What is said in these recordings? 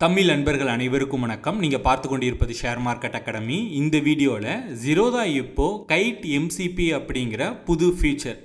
தமிழ் நண்பர்கள் அனைவருக்கும் வணக்கம். நீங்க பார்த்து கொண்டிருப்பது ஷேர் மார்க்கெட் அகாடமி. இந்த வீடியோல Zerodha இப்போ Kite MCP அப்படிங்கிற புது ஃபீச்சர்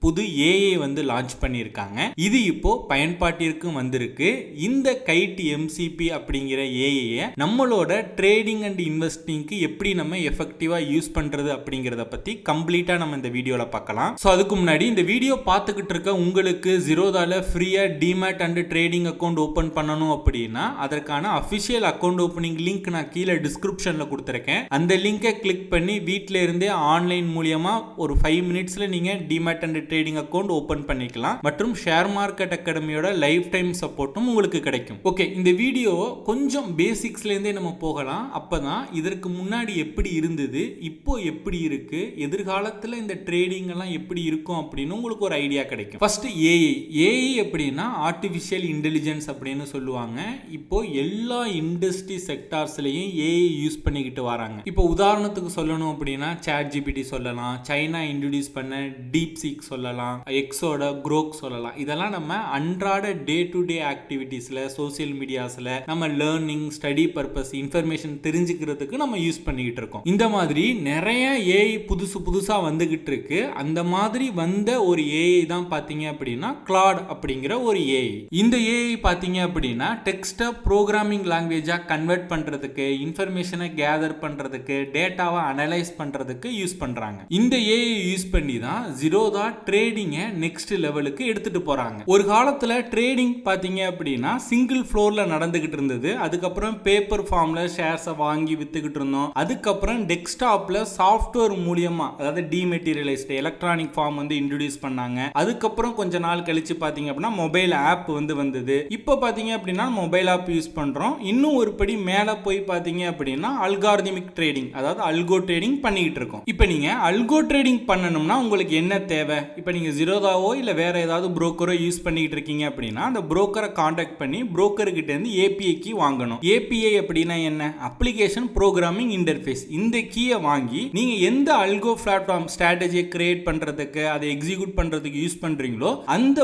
புது ஏஐ வந்து லான்ச் பண்ணியிருக்காங்க. இது இப்போ பயன்பாட்டிற்கும் வந்திருக்கு. இந்த கைட் எம்சிபி அப்படிங்கிற ஏஐயை நம்மளோட ட்ரேடிங் அண்ட் இன்வெஸ்டிங்க்கு எப்படி நம்ம எஃபெக்டிவா யூஸ் பண்றது அப்படிங்கிறத பத்தி கம்ப்ளீட்டா நம்ம இந்த வீடியோல பார்க்கலாம். ஸோ அதுக்கு முன்னாடி இந்த வீடியோ பார்த்துக்கிட்டு இருக்க உங்களுக்கு Zerodhaல ஃப்ரீயா demat and trading account open பண்ணணும் அப்படின்னா அதற்கான அஃபிஷியல் அக்கௌண்ட் ஓப்பனிங் லிங்க் நான் கீழே டிஸ்கிரிப்ஷன்ல கொடுத்துருக்கேன். அந்த லிங்கை கிளிக் பண்ணி வீட்டில இருந்தே ஆன்லைன் மூலியமா ஒரு 5 மினிட்ஸ்ல நீங்க demat and trading account open பண்ணிக்கலாம். மற்றும் ஷேர் மார்க்கெட் அகாடமியோட லைஃப் டைம் சப்போர்ட்டும் உங்களுக்கு கிடைக்கும். ஓகே, இந்த வீடியோ கொஞ்சம் பேசிக்ஸ்ல இருந்தே நம்ம போகலாம். அப்பதான் இதற்கு முன்னாடி எப்படி இருந்தது, இப்போ எப்படி இருக்கு, எதிர்காலத்துல இந்த ட்ரேடிங் எல்லாம் எப்படி இருக்கும் அப்படின்னு உங்களுக்கு ஒரு ஐடியா கிடைக்கும். ஃபர்ஸ்ட் ஏஐ அப்படின்னா ஆர்டிஃபிஷியல் இன்டெலிஜென்ஸ் அப்படின்னு சொல்லுவாங்க. இப்போ எல்லா இண்டஸ்ட்ரி செக்டார்ஸ்லயும் ஏஐ யூஸ் பண்ணிக்கிட்டு வராங்க. இப்போ உதாரணத்துக்கு சொல்லணும் அப்படின்னா ChatGPT சொல்லலாம், சைனா இன்ட்ரோடியூஸ் பண்ண DeepSeek சொல்லலாம், எக்ஸோட க்ரோக் சொல்லலாம். இதெல்லாம் நம்ம அன்றாட டே டு டே ஆக்டிவிட்டீஸ்ல, சோசியல் மீடியாஸ்ல நம்ம லேர்னிங், ஸ்டடி பர்பஸ், இன்ஃபர்மேஷன் தெரிஞ்சுக்கிறதுக்கு நம்ம யூஸ் பண்ணிக்கிட்டு இருக்கோம். இந்த மாதிரி நிறைய ஏஐ புதுசா வந்துகிட்டு இருக்கு. அந்த மாதிரி வந்த ஒரு ஏஐ தான் பாத்தீங்க அப்படின்னா Claude அப்படிங்கிற ஒரு ஏஐ. இந்த ஏஐ பாத்தீங்க அப்படின்னா டெக்ஸ்ட ப்ரோக்ராமிங் லாங்குவேஜா கன்வெர்ட் பண்றதுக்கு, இன்ஃபர்மேஷனை கேதர் பண்றதுக்கு, டேட்டாவை அனலைஸ் பண்றதுக்கு யூஸ் பண்றாங்க. இந்த ஏஐ யூஸ் பண்ணி தான் Zerodha ட்ரேடிங்கை நெக்ஸ்ட் லெவலுக்கு எடுத்துட்டு போறாங்க. ஒரு காலத்துல ட்ரேடிங் பாத்தீங்க அப்படின்னா சிங்கிள் ஃப்ளோர்ல நடந்துகிட்டு இருந்தது. அதுக்கப்புறம் பேப்பர் ஃபார்ம்ல ஷேர்ஸை வாங்கி வித்துக்கிட்டு இருந்தோம். அதுக்கப்புறம் டெஸ்க்டாப்ல சாஃப்ட்வேர் மூலியமா, அதாவது டிமெட்டீரியலைஸ்டு எலக்ட்ரானிக் ஃபார்ம் வந்து இன்ட்ரோடியூஸ் பண்ணாங்க. அதுக்கப்புறம் கொஞ்ச நாள் கழிச்சு பாத்தீங்க அப்படின்னா மொபைல் ஆப் வந்து வந்தது. இப்போ பாத்தீங்க அப்படின்னா மொபைல் ஆப் யூஸ் பண்றோம். இன்னும் ஒரு படி மேல போய் பாத்தீங்க அப்படின்னா அல்காரிதமிக் ட்ரேடிங், அதாவது அல்கோ ட்ரேடிங் பண்ணிக்கிட்டு இருக்கோம். இப்போ நீங்க அல்கோ ட்ரேடிங் பண்ணணும்னா உங்களுக்கு என்ன தேவை? இப்போ நீங்க Zerodhaவோ இல்ல வேற ஏதாவது புரோக்கரோ யூஸ் பண்ணிட்டு இருக்கீங்க அப்படின்னா அந்த புரோக்கரை காண்டாக்ட் பண்ணி புரோக்கர் கிட்ட இருந்து ஏபிஐ கீ வாங்கணும். ஏபிஐ அப்படின்னா என்ன? Application programming interface. இந்த கீயை வாங்கி நீங்க எந்த அல்கோ பிளாட்ஃபார்ம் ஸ்ட்ராட்டஜியை கிரியேட் பண்றதுக்கு, அதை எக்ஸிக்யூட் பண்றதுக்கு யூஸ் பண்றீங்களோ அந்த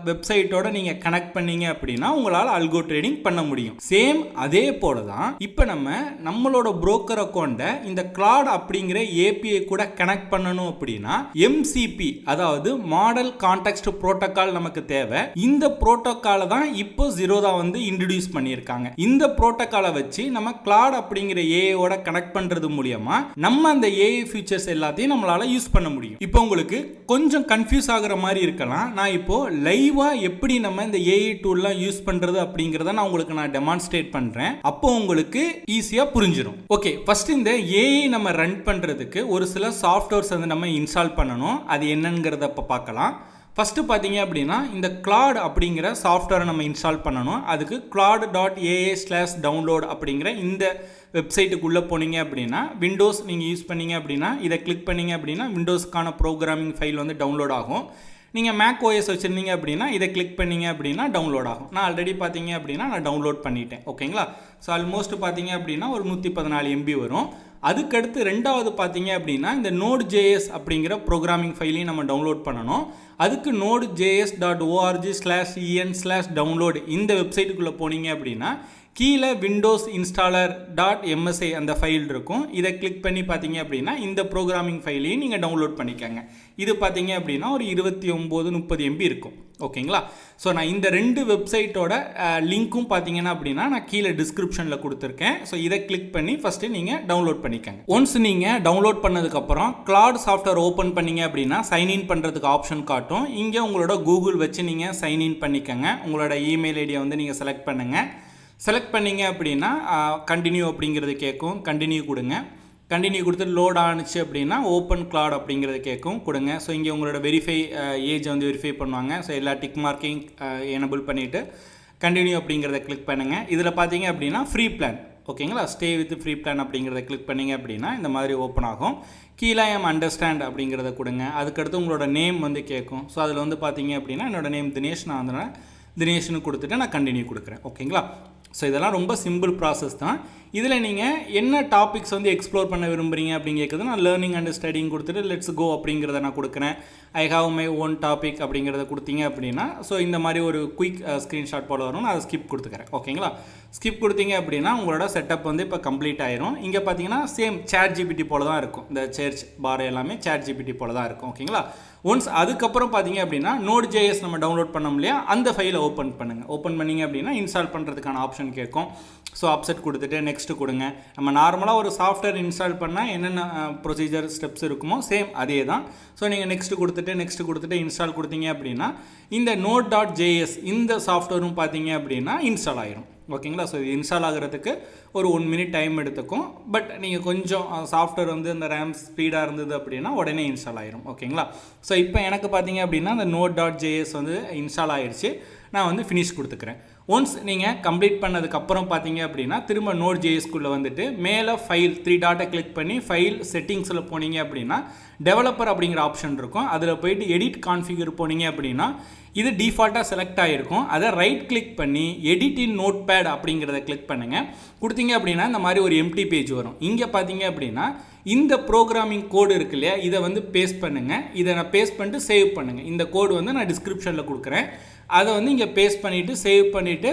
வெப்சைட்டோட நீங்க கனெக்ட் பண்ணீங்க அப்படின்னா உங்களால அல்கோ ட்ரேடிங் பண்ண முடியும். சேம் அதே போல தான் இப்போ நம்மளோட புரோக்கர் அக்கௌண்ட்டை இந்த Claude அப்படிங்கிற ஏபிஐ கூட கனெக்ட் பண்ணணும் அப்படின்னா MCP, அதாவது மாடல் கான்டெக்ஸ்ட் புரோட்டோகால் நமக்கு தேவை. இந்த புரோட்டோகாலை தான் இப்போ Zerodha வந்து இன்ட்ரோடியூஸ் பண்ணியிருக்காங்க. இந்த புரோட்டோகாலை வச்சு நம்ம Claude அப்படிங்கிற ஏஐயோட கனெக்ட் பண்றது மூலமா நம்ம அந்த ஏஐ ஃபீச்சர்ஸ் எல்லாத்தையும் நம்மளால யூஸ் பண்ண முடியும். இப்போ உங்களுக்கு கொஞ்சம் கன்ஃபியூஸ் ஆகுற மாதிரி இருக்கலாம். நான் இப்போ லைவா எப்படி நம்ம இந்த ஏஐ டூல்லாம் யூஸ் பண்றது அப்படிங்கறத நான் உங்களுக்கு டெமான்ஸ்ட்ரேட் பண்றேன். அப்போ உங்களுக்கு ஈஸியா புரிஞ்சிடும். ஓகே, ஃபர்ஸ்ட் இந்த ஏஐ நம்ம ரன் பண்றதுக்கு ஒரு சில சாஃப்ட்வேர்ஸ் வந்து நம்ம இன்ஸ்டால் பண்ணணும். அது என்னங்கிறத பார்க்கலாம். ஃபர்ஸ்ட் பார்த்தீங்க அப்படின்னா இந்த Claude அப்படிங்கிற சாஃப்ட்வேரை நம்ம இன்ஸ்டால் பண்ணணும். அதுக்கு claude.aa/download அப்படிங்கிற இந்த வெப்சைட்டுக்குள்ளே போனீங்க அப்படின்னா விண்டோஸ் நீங்கள் யூஸ் பண்ணீங்க அப்படின்னா இதை கிளிக் பண்ணீங்க அப்படின்னா விண்டோஸ்க்கான ப்ரோக்ராமிங் ஃபைல் வந்து டவுன்லோட் ஆகும். நீங்கள் மேக் ஓஎஸ் வச்சுருந்தீங்க அப்படின்னா இதை கிளிக் பண்ணீங்க அப்படின்னா டவுன்லோட் ஆகும். நான் ஆல்ரெடி பார்த்தீங்க அப்படின்னா நான் டவுன்லோட் பண்ணிட்டேன். ஓகேங்களா? ஸோ ஆல்மோஸ்ட் பார்த்தீங்க அப்படின்னா ஒரு 114 MB வரும். அதுக்கடுத்து ரெண்டாவது பார்த்தீங்க அப்படின்னா இந்த Node.js அப்படிங்கிற ப்ரோக்ராமிங் ஃபைலையும் நம்ம டவுன்லோட் பண்ணணும். அதுக்கு nodejs.org/en/download இந்த வெப்சைட்டுக்குள்ளே போனீங்க அப்படின்னா கீழே விண்டோஸ் இன்ஸ்டாலர் .msi அந்த ஃபைல் இருக்கும். இதை கிளிக் பண்ணி பார்த்தீங்க அப்படின்னா இந்த ப்ரோக்ராமிங் ஃபைலையும் நீங்கள் டவுன்லோட் பண்ணிக்கோங்க. இது பார்த்தீங்க அப்படின்னா ஒரு 29-30 MB இருக்கும். ஓகேங்களா? ஸோ நான் இந்த ரெண்டு வெப்சைட்டோட லிங்க்கும் பார்த்தீங்கன்னா அப்படின்னா நான் கீழே டிஸ்கிரிப்ஷனில் கொடுத்துருக்கேன். ஸோ இதை கிளிக் பண்ணி ஃபஸ்ட்டு நீங்கள் டவுன்லோட் பண்ணிக்கோங்க. ஒன்ஸ் நீங்கள் டவுன்லோட் பண்ணதுக்கப்புறம் Claude சாஃப்ட்வேர் ஓப்பன் பண்ணீங்க அப்படின்னா சைன்இன் பண்ணுறதுக்கு ஆப்ஷன் காட்டும். இங்கே உங்களோட கூகுள் வச்சு நீங்கள் சைன்இன் பண்ணிக்கோங்க. உங்களோட இமெயில் ஐடியை வந்து நீங்கள் செலக்ட் பண்ணுங்கள். செலக்ட் பண்ணிங்க அப்படின்னா கண்டினியூ அப்படிங்கிறது கேட்கும். கண்டினியூ கொடுங்க. கண்டினியூ கொடுத்து லோட் ஆனிச்சு அப்படின்னா ஓப்பன் Claude அப்படிங்கிறது கேட்கும், கொடுங்க. ஸோ இங்கே உங்களோட வெரிஃபை ஏஜ் வந்து வெரிஃபை பண்ணுவாங்க. ஸோ எல்லா டிக் மார்க்கிங் எனபிள் பண்ணிவிட்டு கண்டினியூ அப்படிங்கிறத கிளிக் பண்ணுங்கள். இதில் பார்த்தீங்க அப்படின்னா ஃப்ரீ பிளான், ஓகேங்களா? ஸ்டே வித் ஃப்ரீ பிளான் அப்படிங்கிறத கிளிக் பண்ணிங்க அப்படின்னா இந்த மாதிரி ஓப்பன் ஆகும். கீழே அண்டர்ஸ்டாண்ட் அப்படிங்கிறத கொடுங்க. அதுக்கடுத்து உங்களோட நேம் வந்து கேட்கும். ஸோ அதில் வந்து பார்த்தீங்க அப்படின்னா என்னோட நேம் தினேஷ், நான் வந்து தினேஷ்னு கொடுத்துட்டு நான் கண்டினியூ கொடுக்குறேன். ஓகேங்களா? ஸோ இதெல்லாம் ரொம்ப சிம்பிள் ப்ராசஸ் தான். இதில் நீங்கள் என்ன டாபிக்ஸ் வந்து எக்ஸ்ப்ளோர் பண்ண விரும்புகிறீங்க அப்படின்னு கேட்குறது நான் லேர்னிங் அண்ட் ஸ்டடிங் கொடுத்துட்டு லெட்ஸ் கோ அப்படிங்கிறத நான் கொடுக்குறேன். I have my own topic அப்படிங்கிறத கொடுத்தீங்க அப்படின்னா ஸோ இந்த மாதிரி ஒரு குயிக் ஸ்க்ரீன்ஷாட் போல வரும். நான் அதை ஸ்கிப் கொடுத்துக்கிறேன். ஓகேங்களா, ஸ்கிப் கொடுத்தீங்க அப்படின்னா உங்களோட செட்டப் வந்து இப்போ கம்ப்ளீட் ஆயிரும். இங்கே பார்த்தீங்கன்னா சேம் 𝐻𝐷 போல தான் இருக்கும். இந்த சர்ச் பார் எல்லாமே 𝐻𝐷 போல தான் இருக்கும். ஓகேங்களா, ஒன்ஸ் அதுக்கப்புறம் பார்த்தீங்க அப்படின்னா Node.js நம்ம டவுன்லோட் பண்ணோம் இல்லையா, அந்த ஃபைலை ஓப்பன் பண்ணுங்கள். ஓப்பன் பண்ணிங்க அப்படின்னா இன்ஸ்டால் பண்ணுறதுக்கான ஆப்ஷன் கேட்கும். ஸோ அப்செட் கொடுத்துட்டு நெக்ஸ்ட்டு கொடுங்க. நம்ம நார்மலாக ஒரு சாஃப்ட்வேர் இன்ஸ்டால் பண்ணால் என்னென்ன ப்ரொசீஜர் ஸ்டெப்ஸ் இருக்குமோ சேம் அதே தான். ஸோ நீங்கள் நெக்ஸ்ட்டு கொடுத்துட்டு இன்ஸ்டால் கொடுத்தீங்க அப்படின்னா இந்த Node.js இந்த சாஃப்ட்வேரும் பார்த்தீங்க அப்படின்னா இன்ஸ்டால் ஆயிரும். ஓகேங்களா, ஸோ இது இன்ஸ்டால் ஆகிறதுக்கு ஒரு 1 மினிட் டைம் எடுத்துக்கும். பட் நீங்கள் கொஞ்சம் சாஃப்ட்வேர் வந்து இந்த ரேம் ஸ்பீடாக இருந்தது அப்படின்னா உடனே இன்ஸ்டால் ஆயிரும். ஓகேங்களா, ஸோ இப்போ எனக்கு பார்த்தீங்க அப்படின்னா அந்த Node.js வந்து இன்ஸ்டால் ஆயிடுச்சு. நான் வந்து ஃபினிஷ் கொடுத்துக்கிறேன். ஒன்ஸ் நீங்கள் கம்ப்ளீட் பண்ணதுக்கப்புறம் பார்த்தீங்க அப்படின்னா திரும்ப Node.jsக்குள்ளே வந்துட்டு மேலே ஃபைல் 3 டாட்டை கிளிக் பண்ணி ஃபைல் செட்டிங்ஸில் போனீங்க அப்படின்னா டெவலப்பர் அப்படிங்கிற ஆப்ஷன் இருக்கும். அதில் போயிட்டு எடிட் கான்ஃபிகர் போனீங்க அப்படின்னா இது டிஃபால்ட்டாக செலக்ட் ஆகிருக்கும். அதை ரைட் கிளிக் பண்ணி எடிட் இன் நோட்பேட் அப்படிங்கிறத கிளிக் பண்ணுங்கள். கொடுத்தீங்க அப்படின்னா இந்த மாதிரி ஒரு எம்டி பேஜ் வரும். இங்கே பார்த்தீங்க அப்படின்னா இந்த ப்ரோக்ராமிங் கோடு இருக்கு இல்லையா, இதை வந்து பேஸ்ட் பண்ணுங்கள். இதை நான் பேஸ்ட் பண்ணிட்டு சேவ் பண்ணுங்கள். இந்த கோடு வந்து நான் டிஸ்கிரிப்ஷனில் கொடுக்குறேன். அதை வந்து இங்கே பேஸ்ட் பண்ணிவிட்டு சேவ் பண்ணிவிட்டு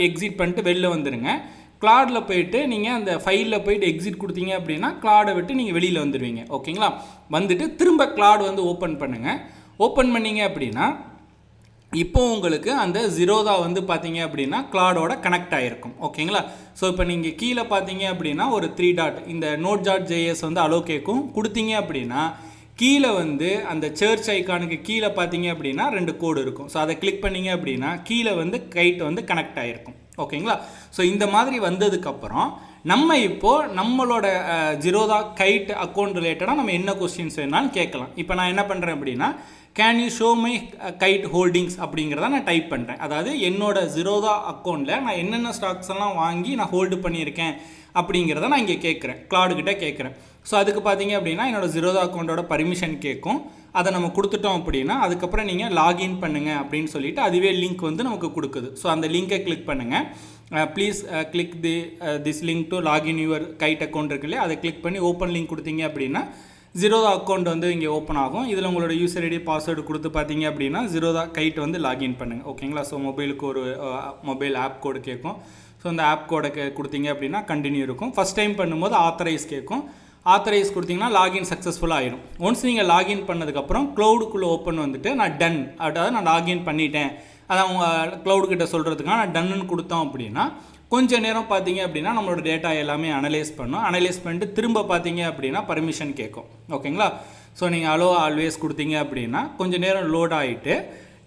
எக்ஸிட் பண்ணிட்டு வெளில வந்துடுங்க. கிளாடில் போயிட்டு நீங்கள் அந்த ஃபைலில் போயிட்டு எக்ஸிட் கொடுத்தீங்க அப்படின்னா கிளாடை விட்டு நீங்கள் வெளியில் வந்துடுவீங்க. ஓகேங்களா, வந்துட்டு திரும்ப கிளாட் வந்து ஓப்பன் பண்ணுங்கள். ஓப்பன் பண்ணிங்க அப்படின்னா இப்போ உங்களுக்கு அந்த Zerodha வந்து பார்த்தீங்க அப்படின்னா கிளாடோட கனெக்ட் ஆகிருக்கும். ஓகேங்களா, ஸோ இப்போ நீங்கள் கீழே பார்த்தீங்க அப்படின்னா ஒரு 3 டாட் இந்த Node.js வந்து அலோ கேட்கும். கொடுத்தீங்க அப்படின்னா கீழே வந்து அந்த சர்ச் ஐக்கானுக்கு கீழே பார்த்தீங்க அப்படின்னா 2 கோடு இருக்கும். ஸோ அதை கிளிக் பண்ணிங்க அப்படின்னா கீழே வந்து கைட் வந்து கனெக்ட் ஆகிருக்கும். ஓகேங்களா, ஸோ இந்த மாதிரி வந்ததுக்கப்புறம் நம்ம இப்போது நம்மளோட Zerodha கைட் அக்கௌண்ட் ரிலேட்டடாக நம்ம என்ன கொஸ்டின்ஸ் வேணாலும் கேட்கலாம். இப்போ நான் என்ன பண்ணுறேன் அப்படின்னா can you show my guide holdings அப்படிங்கிறத நான் டைப் பண்ணுறேன். அதாவது என்னோட Zerodha அக்கௌண்ட்டில் நான் என்னென்ன ஸ்டாக்ஸ் எல்லாம் வாங்கி நான் ஹோல்டு பண்ணியிருக்கேன் அப்படிங்கிறத நான் இங்கே கேட்குறேன், கிளாடுகிட்ட கேட்குறேன். ஸோ அதுக்கு பார்த்தீங்க அப்படின்னா என்னோட Zerodha அக்கௌண்ட்டோட பர்மிஷன் கேட்கும். அதை நம்ம கொடுத்துட்டோம் அப்படின்னா அதுக்கப்புறம் நீங்கள் லாகின் பண்ணுங்கள் அப்படின்னு சொல்லிட்டு அதுவே லிங்க் வந்து நமக்கு கொடுக்குது. ஸோ அந்த லிங்கை கிளிக் பண்ணுங்கள். Please click this link to login your guide account இருக்கு இல்லையா, அதை கிளிக் பண்ணி ஓப்பன் லிங்க் கொடுத்தீங்க அப்படின்னா Zerodha அக்கௌண்ட் வந்து இங்கே ஓப்பன் ஆகும். இதில் உங்களோட யூசர் ஐடி பாஸ்வேர்டு கொடுத்து பார்த்தீங்க அப்படின்னா Zerodha கைட் வந்து லாகின் பண்ணுங்கள். ஓகேங்களா, ஸோ மொபைலுக்கு ஒரு மொபைல் ஆப் கோடு கேட்கும். ஸோ அந்த ஆப் கோடை கொடுத்தீங்க அப்படின்னா கண்டினியூ இருக்கும். ஃபஸ்ட் டைம் பண்ணும்போது ஆத்தரைஸ் கேட்கும். ஆத்தரைஸ் கொடுத்தீங்கன்னா லாகின் சக்ஸஸ்ஃபுல்லாக ஆயிடும். ஒன்ஸ் நீங்கள் லாகின் பண்ணதுக்கப்புறம் க்ளவுடுக்குள்ளே ஓப்பன் வந்துட்டு நான் டன், அதாவது நான் லாகின் பண்ணிட்டேன் அதான் உங்கள் க்ளவுடுக்கிட்ட சொல்கிறதுக்காக நான் டன்னு கொடுத்தோம் அப்படின்னா கொஞ்சம் நேரம் பார்த்தீங்க அப்படின்னா நம்மளோட டேட்டா எல்லாமே அனலைஸ் பண்ணிட்டு திரும்ப பார்த்தீங்க அப்படின்னா பர்மிஷன் கேட்கும். ஓகேங்களா, ஸோ நீங்கள் அலோ ஆல்வேஸ் கொடுத்தீங்க அப்படின்னா கொஞ்சம் நேரம் லோட் ஆகிட்டு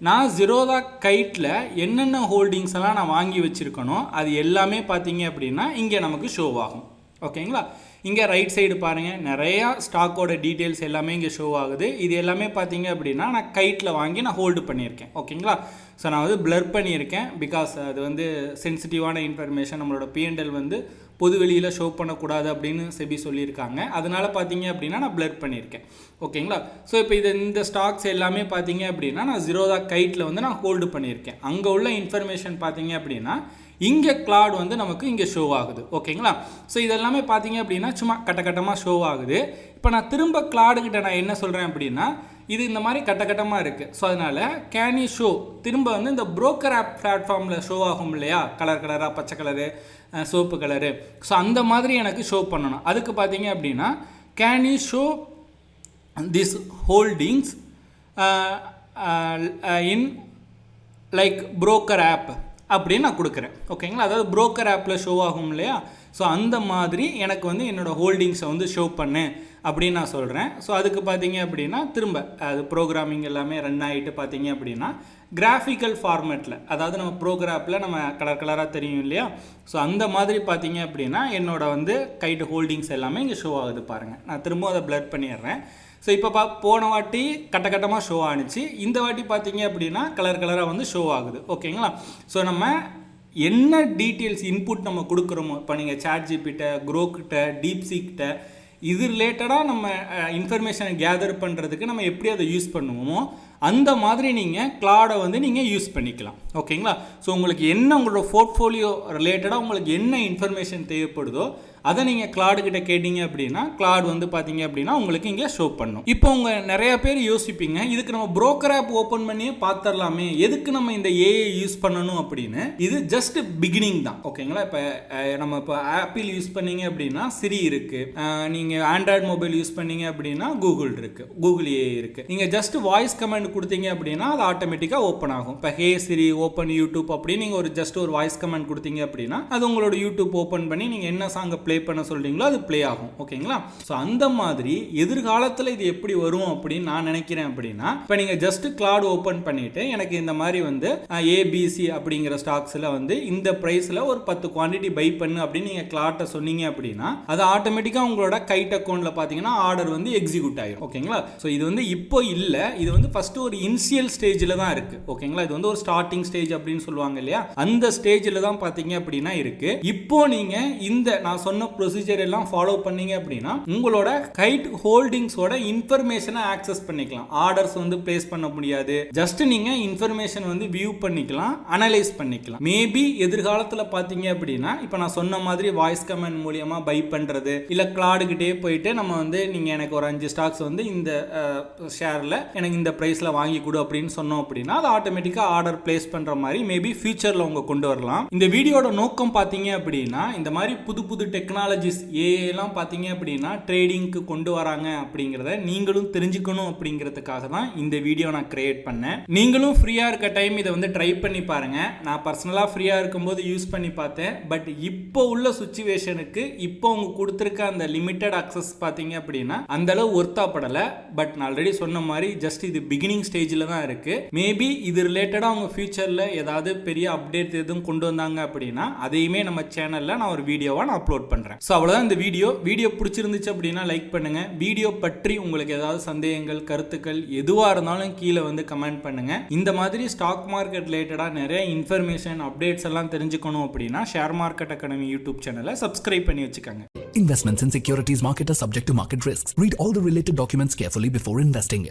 நான் Zerodha கைட்டில் என்னென்ன ஹோல்டிங்ஸ் எல்லாம் நான் வாங்கி வச்சுருக்கணும் அது எல்லாமே பார்த்தீங்க அப்படின்னா இங்கே நமக்கு ஷோ ஆகும். ஓகேங்களா, இங்கே ரைட் சைடு பாருங்கள் நிறையா ஸ்டாக்கோட டீட்டெயில்ஸ் எல்லாமே இங்கே ஷோ ஆகுது. இது எல்லாமே பார்த்தீங்க அப்படின்னா நான் கைட்டில் வாங்கி நான் ஹோல்டு பண்ணியிருக்கேன். ஓகேங்களா, ஸோ நான் வந்து பிளர் பண்ணியிருக்கேன். பிகாஸ் அது வந்து சென்சிட்டிவான இன்ஃபர்மேஷன், நம்மளோட P&L வந்து பொது வெளியில் ஷோ பண்ணக்கூடாது அப்படின்னு செபி சொல்லியிருக்காங்க. அதனால் பார்த்தீங்க அப்படின்னா நான் பிளர் பண்ணியிருக்கேன். ஓகேங்களா, ஸோ இப்போ இந்த ஸ்டாக்ஸ் எல்லாமே பார்த்தீங்க அப்படின்னா நான் Zerodha கைட்டில் வந்து நான் ஹோல்டு பண்ணியிருக்கேன். அங்கே உள்ள இன்ஃபர்மேஷன் பார்த்தீங்க அப்படின்னா இங்கே கிளாட் வந்து நமக்கு இங்கே ஷோ ஆகுது. ஓகேங்களா, ஸோ இதெல்லாமே பார்த்தீங்க அப்படின்னா சும்மா கட்டமாக ஷோ ஆகுது. இப்போ நான் திரும்ப கிளாடுக்கிட்ட நான் என்ன சொல்கிறேன் அப்படின்னா இது இந்த மாதிரி கட்டமாக இருக்குது. ஸோ அதனால் கேன் யூ ஷோ திரும்ப வந்து இந்த புரோக்கர் ஆப் பிளாட்ஃபார்மில் ஷோ ஆகும் இல்லையா, கலராக பச்சை கலரு சோப்பு கலரு, ஸோ அந்த மாதிரி எனக்கு ஷோ பண்ணணும். அதுக்கு பார்த்தீங்க அப்படின்னா can you show this holdings in like broker app அப்படின்னு நான் கொடுக்குறேன். ஓகேங்களா, அதாவது புரோக்கர் ஆப்பில் ஷோ ஆகும் இல்லையா, ஸோ அந்த மாதிரி எனக்கு வந்து என்னோடய ஹோல்டிங்ஸை வந்து ஷோ பண்ணு அப்படின்னு நான் சொல்கிறேன். ஸோ அதுக்கு பார்த்தீங்க அப்படின்னா திரும்ப அது ப்ரோக்ராமிங் எல்லாமே ரன் ஆகிட்டு பார்த்தீங்க அப்படின்னா கிராஃபிக்கல் ஃபார்மேட்டில், அதாவது நம்ம ப்ரோக்ராமில் நம்ம கலராக தெரியும் இல்லையா, ஸோ அந்த மாதிரி பார்த்தீங்க அப்படின்னா என்னோட வந்து கைட் ஹோல்டிங்ஸ் எல்லாமே இங்கே ஷோ ஆகுது பாருங்கள். நான் திரும்ப அதை பிளர் பண்ணிடுறேன். ஸோ இப்போ போன வாட்டி கட்டமாக ஷோ ஆனிச்சு, இந்த வாட்டி பார்த்தீங்க அப்படின்னா கலராக வந்து ஷோ ஆகுது. ஓகேங்களா, ஸோ நம்ம என்ன டீட்டெயில்ஸ் இன்புட் நம்ம கொடுக்குறோமோ, இப்போ நீங்கள் ChatGPT, க்ரோக்கிட்ட, டீப்சீக்கிட்ட இது ரிலேட்டடாக நம்ம இன்ஃபர்மேஷனை கேதர் பண்ணுறதுக்கு நம்ம எப்படி அதை யூஸ் பண்ணுவோமோ அந்த மாதிரி நீங்கள் கிளாடை வந்து நீங்கள் யூஸ் பண்ணிக்கலாம். ஓகேங்களா? ஸோ உங்களுக்கு என்ன உங்களோட போர்ட்ஃபோலியோ ரிலேட்டடாக உங்களுக்கு என்ன இன்ஃபர்மேஷன் தேவைப்படுதோ அதை நீங்கள் கிளாடு கிட்ட கேட்டீங்க அப்படின்னா கிளாட் வந்து பார்த்தீங்க அப்படின்னா உங்களுக்கு இங்கே ஷோ பண்ணும். இப்போ உங்கள் நிறைய பேர் யோசிப்பீங்க, இதுக்கு நம்ம புரோக்கர் ஆப் ஓப்பன் பண்ணியே பார்த்துடலாமே, எதுக்கு நம்ம இந்த ஏஐ யூஸ் பண்ணணும் அப்படின்னு. இது ஜஸ்ட் பிகினிங் தான். ஓகேங்களா? இப்போ நம்ம இப்போ ஆப்பிள் யூஸ் பண்ணீங்க அப்படின்னா சிரி இருக்கு, நீங்கள் ஆண்ட்ராய்டு மொபைல் யூஸ் பண்ணீங்க அப்படின்னா கூகுள் இருக்கு, கூகுள் ஏஐ இருக்கு. நீங்கள் ஜஸ்ட் வாய்ஸ் கமெண்ட் கொடுத்தீங்க அப்படின்னா அது ஆட்டோமேட்டிக்காக ஓப்பன் ஆகும். இப்போ ஹே சிரி ஓப்பன் யூடியூப் அப்படின்னு நீங்கள் ஒரு ஜஸ்ட் ஒரு வாய்ஸ் கமெண்ட் கொடுத்தீங்க அப்படின்னா அது உங்களோட யூடியூப் ஓப்பன் பண்ணி நீங்கள் என்ன சாங்கை ப்ளே பண்ண சொல்றீங்களோ அது ப்ளே ஆகும். ஓகேங்களா? ஸோ அந்த மாதிரி எதிர்காலத்தில் இது எப்படி வரும் அப்படின்னு நான் நினைக்கிறேன் அப்படின்னா, இப்போ நீங்கள் ஜஸ்ட் கிளாட் ஓப்பன் பண்ணிட்டு எனக்கு இந்த மாதிரி வந்து ஏபிசி அப்படிங்கிற ஸ்டாக்ஸில் வந்து இந்த ப்ரைஸில் ஒரு 10 குவான்டிட்டி பை பண்ணு அப்படின்னு நீங்கள் கிளாட்டை சொன்னீங்க அப்படின்னா அது ஆட்டோமேட்டிக்காக உங்களோட கைட் அக்கௌண்ட்டில் பார்த்தீங்கன்னா ஆர்டர் வந்து எக்ஸிக்யூட் ஆகிடும். ஓகேங்களா? ஸோ இது வந்து இப்போ இல்லை, இது வந்து ஃபர்ஸ்ட் ஒரு இனிஷியல் ஸ்டேஜில் தான் இருக்கு. ஓகேங்களா? இது வந்து ஒரு ஸ்டார்டிங் ஸ்டேஜ் அப்படின்னு சொல்லுவாங்க இல்லையா, அந்த ஸ்டேஜில் தான் பார்த்தீங்க அப்படின்னா இருக்கு. இப்போ நீங்கள் இந்த நான் சொன்ன ப்ரொசீஜர் எல்லாம் ஃபாலோ பண்ணீங்க அப்படின்னா உங்களோட கைட் ஹோல்டிங்ஸோட இன்ஃபர்மேஷனை ஆக்சஸ் பண்ணிக்கலாம். ஆர்டர்ஸ் வந்து பிளேஸ் பண்ண முடியாது, ஜஸ்ட் நீங்க இன்ஃபர்மேஷன் வந்து வியூ பண்ணிக்கலாம், அனலைஸ் பண்ணிக்கலாம். மேபி எதிர்காலத்தில் பார்த்தீங்க அப்படின்னா இப்போ நான் சொன்ன மாதிரி வாய்ஸ் கமெண்ட் மூலியமா பை பண்றது, இல்ல கிளாடு கிட்டே போயிட்டு நம்ம வந்து நீங்க எனக்கு ஒரு 5 ஸ்டாக்ஸ் வந்து இந்த ஷேர்ல எனக்கு இந்த பிரைஸ்ல வாங்கி கொடு அப்படின்னு சொன்னோம் அப்படின்னா அது ஆட்டோமேட்டிக்கா ஆர்டர் பிளேஸ் பண்ற மாதிரி மேபி ஃபியூச்சர்ல உங்க கொண்டு வரலாம். இந்த வீடியோட நோக்கம் பார்த்தீங்க அப்படின்னா இந்த மாதிரி புது புது டெக்னாலஜிஸ் ஏஐலாம் பார்த்தீங்க அப்படின்னா ட்ரேடிங்க்கு கொண்டு வராங்க அப்படிங்கிறத நீங்களும் தெரிஞ்சுக்கணும் அப்படிங்கிறதுக்காக தான் இந்த வீடியோ நான் கிரியேட் பண்ணேன். நீங்களும் ஃப்ரீயாக இருக்க டைம் இதை வந்து ட்ரை பண்ணி பாருங்க. நான் பர்சனலாக ஃப்ரீயாக இருக்கும்போது யூஸ் பண்ணி பார்த்தேன். பட் இப்போ உள்ள சுச்சுவேஷனுக்கு இப்போ அவங்க கொடுத்துருக்க அந்த லிமிட்டட் அக்சஸ் பார்த்தீங்க அப்படின்னா அந்த அளவு ஒர்த்தாப்படலை. பட் நான் ஆல்ரெடி சொன்ன மாதிரி ஜஸ்ட் இது பிகினிங் ஸ்டேஜில் தான் இருக்கு. மேபி இது ரிலேட்டடாக அவங்க ஃபியூச்சரில் ஏதாவது பெரிய அப்டேட் எதுவும் கொண்டு வந்தாங்க அப்படின்னா அதையுமே நம்ம சேனலில் நான் ஒரு வீடியோவாக நான் அப்லோட் பண்ணுறேன். ஸோ அவ்வளோதான் இந்த வீடியோ பிடிச்சிருந்துச்சு அப்படின்னா லைக் பண்ணுங்க. வீடியோ பற்றி உங்களுக்கு ஏதாவது சந்தேகங்கள் கருத்துக்கள் எதுவாக இருந்தாலும் கீழே வந்து கமெண்ட் பண்ணுங்க. இந்த மாதிரி ஸ்டாக் மார்க்கெட் ரிலேட்டடாக நிறைய இன்ஃபர்மேஷன் அப்டேட்ஸ் எல்லாம் தெரிஞ்சுக்கணும் அப்படின்னா ஷேர் மார்க்கெட் அகாடமி யூடியூப் சேனலை சப்ஸ்கிரைப் பண்ணி வச்சுக்கோங்க. Investments in securities market are subject to market risks. Read all the related documents carefully before investing.